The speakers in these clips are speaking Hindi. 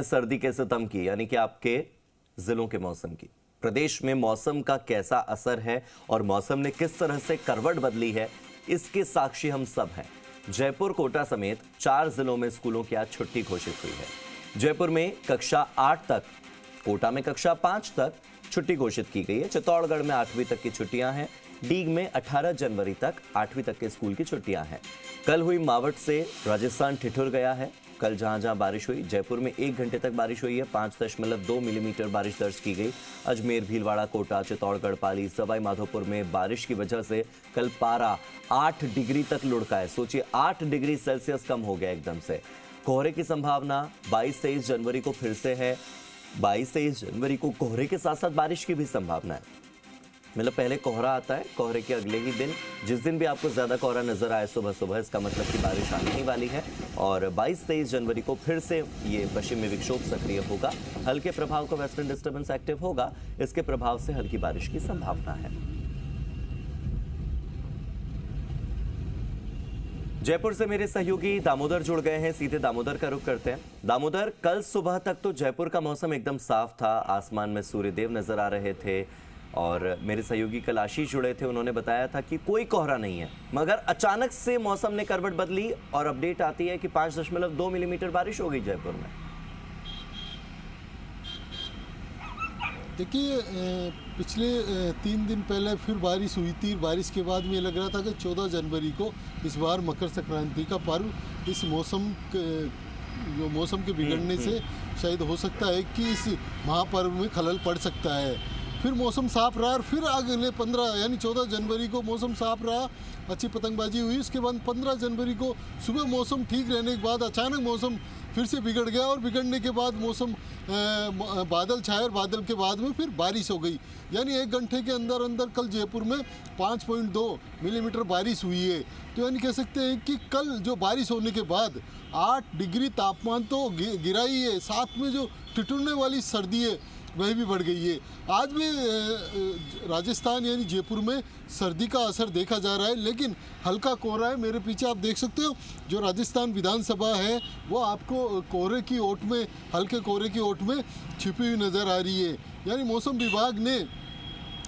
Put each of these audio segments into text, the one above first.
सर्दी के सितम की, यानी कि आपके जिलों के मौसम की। प्रदेश में मौसम का कैसा असर है और मौसम ने किस तरह से करवट बदली है, इसके साक्षी हम सब हैं। जयपुर, कोटा समेत 4 जिलों में स्कूलों की आज छुट्टी घोषित हुई है। जयपुर में कक्षा 8 तक, कोटा में कक्षा 5 तक छुट्टी घोषित की गई है। चित्तौड़गढ़ में 8वीं तक की छुट्टियां हैं। डीग में 18 जनवरी तक 8वीं तक के स्कूल की छुट्टियां हैं। कल हुई मावठ से राजस्थान ठिठुर गया है। कल जहां जहां बारिश हुई, जयपुर में 1 घंटे तक बारिश हुई है। 5.2 मिलीमीटर बारिश दर्ज की गई। अजमेर, भीलवाड़ा, कोटा, चित्तौड़गढ़, पाली, सवाई माधोपुर में बारिश की वजह से कल पारा 8 डिग्री तक लुढ़का है। सोचिए, 8 डिग्री सेल्सियस कम हो गया एकदम से। कोहरे की संभावना 22-23 जनवरी को फिर से है। 22-23 जनवरी को कोहरे के साथ साथ बारिश की भी संभावना है। मतलब पहले कोहरा आता है, कोहरे के अगले ही दिन, जिस दिन भी आपको ज्यादा कोहरा नजर आए सुबह सुबह, इसका मतलब कि बारिश आने ही वाली है। और 22-23 जनवरी को फिर से ये पश्चिमी विक्षोभ सक्रिय होगा। हल्के प्रभाव का वेस्टर्न डिस्टर्बेंस एक्टिव होगा। इसके प्रभाव से हल्की बारिश की संभावना है। जयपुर से मेरे सहयोगी दामोदर जुड़ गए हैं। सीधे दामोदर का रुख करते हैं। दामोदर, कल सुबह तक तो जयपुर का मौसम एकदम साफ था, आसमान में सूर्यदेव नजर आ रहे थे और मेरे सहयोगी कल आशीष जुड़े थे, उन्होंने बताया था कि कोई कोहरा नहीं है। मगर अचानक से मौसम ने करवट बदली और अपडेट आती है कि 5.2 मिलीमीटर बारिश हो गई जयपुर में। देखिए, पिछले 3 दिन पहले फिर बारिश हुई थी। बारिश के बाद में लग रहा था कि 14 जनवरी को इस बार मकर संक्रांति का पर्व इस मौसम के बिगड़ने से शायद हो सकता है कि इस महापर्व में खलल पड़ सकता है। फिर मौसम साफ रहा और फिर अगले 15 यानी 14 जनवरी को मौसम साफ रहा, अच्छी पतंगबाजी हुई। उसके बाद 15 जनवरी को सुबह मौसम ठीक रहने के बाद अचानक मौसम फिर से बिगड़ गया और बिगड़ने के बाद मौसम बादल छाए और बादल के बाद में फिर बारिश हो गई। यानी 1 घंटे के अंदर अंदर कल जयपुर में 5.2 मिलीमीटर बारिश हुई है। तो यानी कह सकते हैं कि कल जो बारिश होने के बाद 8 डिग्री तापमान तो गिरा ही है, साथ में जो ठिठुरने वाली सर्दी है वह भी बढ़ गई है। आज भी राजस्थान यानी जयपुर में सर्दी का असर देखा जा रहा है, लेकिन हल्का कोहरा है। मेरे पीछे आप देख सकते हो, जो राजस्थान विधानसभा है वो आपको कोहरे की ओट में, हल्के कोहरे की ओट में छिपी हुई नज़र आ रही है। यानी मौसम विभाग ने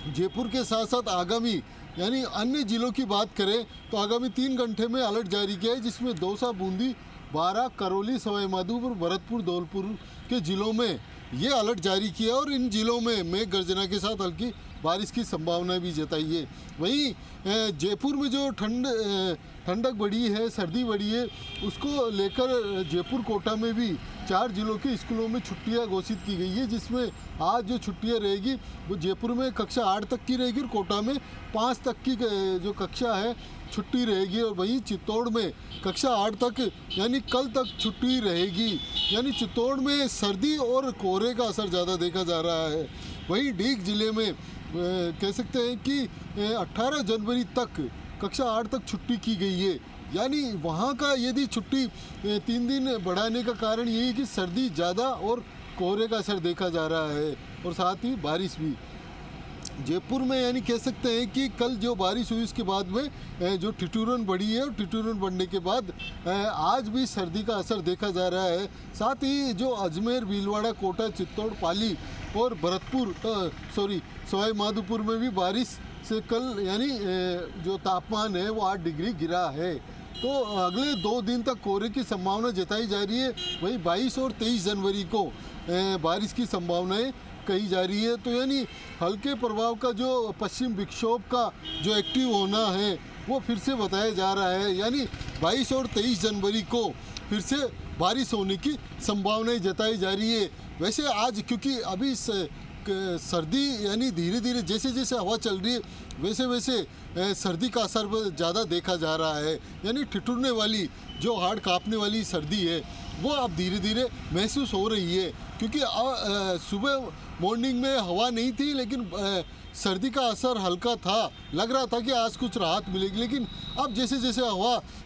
जयपुर के साथ साथ आगामी यानी अन्य जिलों की बात करें तो आगामी 3 घंटे में अलर्ट जारी किया है, जिसमें दौसा, बूंदी, बारां, करौली, सवाई माधोपुर, भरतपुर, धौलपुर के जिलों में ये अलर्ट जारी किया और इन जिलों में मेघ गर्जना के साथ हल्की बारिश की संभावना भी जताई है। वहीं जयपुर में जो ठंडक बढ़ी है, सर्दी बढ़ी है, उसको लेकर जयपुर, कोटा में भी 4 जिलों के स्कूलों में छुट्टियां घोषित की गई है, जिसमें आज जो छुट्टियां रहेगी वो जयपुर में कक्षा 8 तक की रहेगी और कोटा में 5 तक की जो कक्षा है छुट्टी रहेगी। और वहीं चित्तौड़ में कक्षा 8 तक यानी कल तक छुट्टी रहेगी। यानी चित्तौड़ में सर्दी और कोहरे का असर ज़्यादा देखा जा रहा है। वहीं डीग जिले में कह सकते हैं कि 18 जनवरी तक कक्षा 8 तक छुट्टी की गई है। यानी वहाँ का यदि छुट्टी 3 दिन बढ़ाने का कारण यही है कि सर्दी ज़्यादा और कोहरे का असर देखा जा रहा है और साथ ही बारिश भी। जयपुर में यानी कह सकते हैं कि कल जो बारिश हुई उसके बाद में जो ठिठुरन बढ़ी है और ठिठुरन बढ़ने के बाद आज भी सर्दी का असर देखा जा रहा है। साथ ही जो अजमेर, भीलवाड़ा, कोटा, चित्तौड़, पाली और भरतपुर सवाई माधोपुर में भी बारिश से कल यानी जो तापमान है वो 8 डिग्री गिरा है। तो अगले 2 दिन तक कोहरे की संभावना जताई जा रही है। वही 22 और 23 जनवरी को बारिश की संभावनाएं कही जा रही है। तो यानी हल्के प्रभाव का जो पश्चिम विक्षोभ का जो एक्टिव होना है वो फिर से बताया जा रहा है। यानी 22 और 23 जनवरी को फिर से बारिश होने की संभावनाएं जताई जा रही है। वैसे आज क्योंकि अभी सर्दी यानी धीरे धीरे जैसे जैसे हवा चल रही है वैसे वैसे सर्दी का असर ज़्यादा देखा जा रहा है। यानी ठिठुरने वाली जो हाड़ कांपने वाली सर्दी है वो अब धीरे धीरे महसूस हो रही है, क्योंकि सुबह मॉर्निंग में हवा नहीं थी, लेकिन सर्दी का असर हल्का था। लग रहा था कि आज कुछ राहत मिलेगी, लेकिन अब जैसे जैसे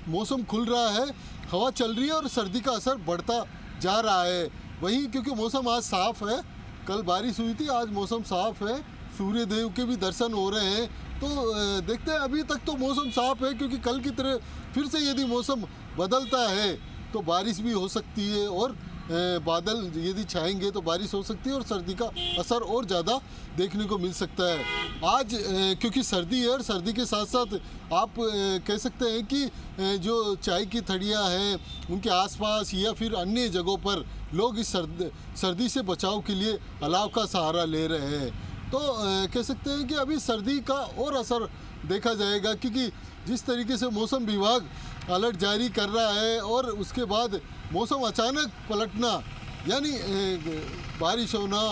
मौसम खुल रहा है, हवा चल रही है और सर्दी का असर बढ़ता जा रहा है। वहीं क्योंकि मौसम आज साफ़ है, कल बारिश हुई थी, आज मौसम साफ़ है, सूर्य देव के भी दर्शन हो रहे हैं। तो देखते हैं, अभी तक तो मौसम साफ़ है, क्योंकि कल की तरह फिर से यदि मौसम बदलता है तो बारिश भी हो सकती है और बादल यदि छाएंगे तो बारिश हो सकती है और सर्दी का असर और ज़्यादा देखने को मिल सकता है। आज क्योंकि सर्दी है और सर्दी के साथ साथ आप कह सकते हैं कि जो चाय की थड़ियाँ हैं उनके आसपास या फिर अन्य जगहों पर लोग इस सर्दी से बचाव के लिए अलाव का सहारा ले रहे हैं। तो कह सकते हैं कि अभी सर्दी का और असर देखा जाएगा, क्योंकि जिस तरीके से मौसम विभाग अलर्ट जारी कर रहा है और उसके बाद मौसम अचानक पलटना, यानी बारिश होना,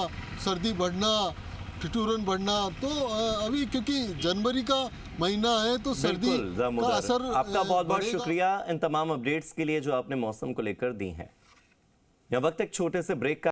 सर्दी बढ़ना, ठिठुरन बढ़ना, तो अभी क्योंकि जनवरी का महीना है तो सर्दी का असर आपका बहुत बहुत शुक्रिया इन तमाम अपडेट्स के लिए जो आपने मौसम को लेकर दी हैं। यह वक्त एक छोटे से ब्रेक का